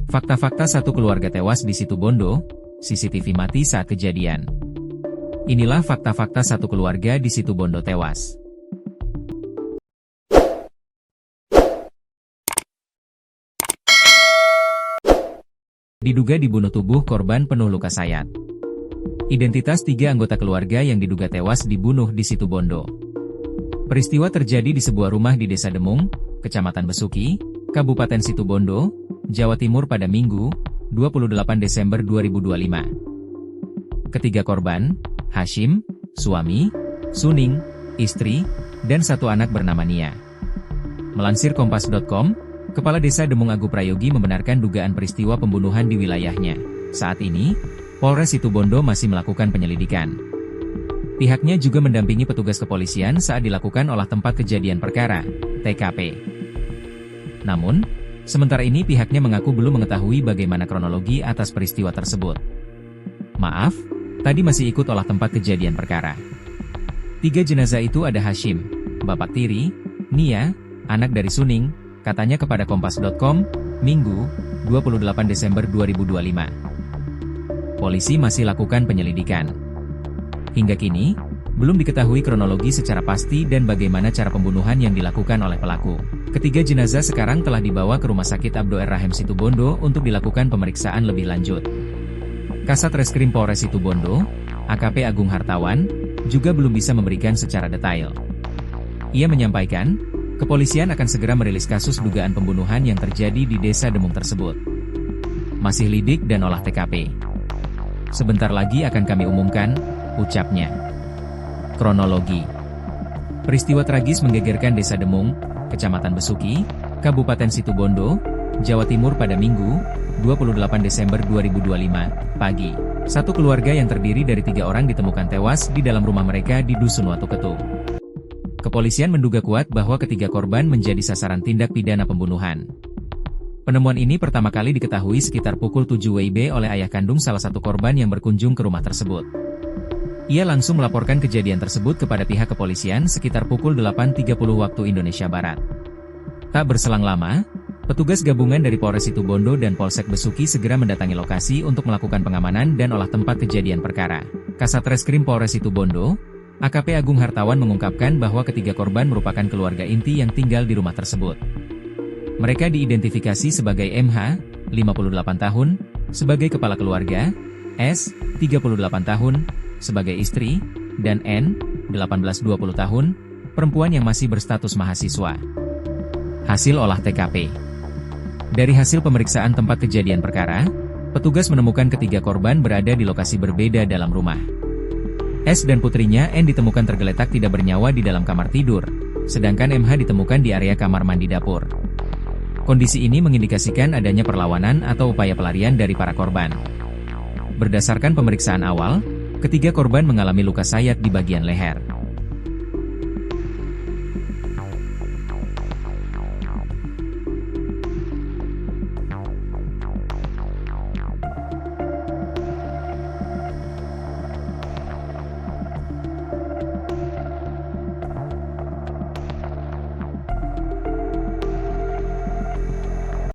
Fakta-fakta satu keluarga tewas di Situbondo, CCTV mati saat kejadian. Inilah fakta-fakta satu keluarga di Situbondo tewas. Diduga dibunuh, tubuh korban penuh luka sayat. Identitas 3 anggota keluarga yang diduga tewas dibunuh di Situbondo. Peristiwa terjadi di sebuah rumah di Desa Demung, Kecamatan Besuki, Kabupaten Situbondo, Jawa Timur pada Minggu, 28 Desember 2025. Ketiga korban, Hashim, suami, Suning, istri, dan satu anak bernama Nia. Melansir Kompas.com, Kepala Desa Demung Agu Prayogi membenarkan dugaan peristiwa pembunuhan di wilayahnya. Saat ini, Polres Situbondo masih melakukan penyelidikan. Pihaknya juga mendampingi petugas kepolisian saat dilakukan olah tempat kejadian perkara, TKP. Namun, sementara ini pihaknya mengaku belum mengetahui bagaimana kronologi atas peristiwa tersebut. Maaf, tadi masih ikut olah tempat kejadian perkara. 3 jenazah itu ada Hashim, bapak tiri, Nia, anak dari Suning, katanya kepada Kompas.com, Minggu, 28 Desember 2025. Polisi masih lakukan penyelidikan. Hingga kini, belum diketahui kronologi secara pasti dan bagaimana cara pembunuhan yang dilakukan oleh pelaku. Ketiga jenazah sekarang telah dibawa ke Rumah Sakit Abdoer-Rahim Situbondo untuk dilakukan pemeriksaan lebih lanjut. Kasat Reskrim Polres Situbondo, AKP Agung Hartawan, juga belum bisa memberikan secara detail. Ia menyampaikan, kepolisian akan segera merilis kasus dugaan pembunuhan yang terjadi di Desa Demung tersebut. Masih lidik dan olah TKP. Sebentar lagi akan kami umumkan, ucapnya. Kronologi. Peristiwa tragis menggegerkan Desa Demung, Kecamatan Besuki, Kabupaten Situbondo, Jawa Timur pada Minggu, 28 Desember 2025, pagi. Satu keluarga yang terdiri dari 3 orang ditemukan tewas di dalam rumah mereka di Dusun Watuketu. Kepolisian menduga kuat bahwa ketiga korban menjadi sasaran tindak pidana pembunuhan. Penemuan ini pertama kali diketahui sekitar pukul 7 WIB oleh ayah kandung salah satu korban yang berkunjung ke rumah tersebut. Ia langsung melaporkan kejadian tersebut kepada pihak kepolisian sekitar pukul 8.30 waktu Indonesia Barat. Tak berselang lama, petugas gabungan dari Polres Situbondo dan Polsek Besuki segera mendatangi lokasi untuk melakukan pengamanan dan olah tempat kejadian perkara. Kasat Reskrim Polres Situbondo, AKP Agung Hartawan mengungkapkan bahwa ketiga korban merupakan keluarga inti yang tinggal di rumah tersebut. Mereka diidentifikasi sebagai MH, 58 tahun, sebagai kepala keluarga, S, 38 tahun, sebagai istri, dan N, 18-20 tahun, perempuan yang masih berstatus mahasiswa. Hasil olah TKP. Dari hasil pemeriksaan tempat kejadian perkara, petugas menemukan ketiga korban berada di lokasi berbeda dalam rumah. S dan putrinya N ditemukan tergeletak tidak bernyawa di dalam kamar tidur, sedangkan MH ditemukan di area kamar mandi dapur. Kondisi ini mengindikasikan adanya perlawanan atau upaya pelarian dari para korban. Berdasarkan pemeriksaan awal, ketiga korban mengalami luka sayat di bagian leher.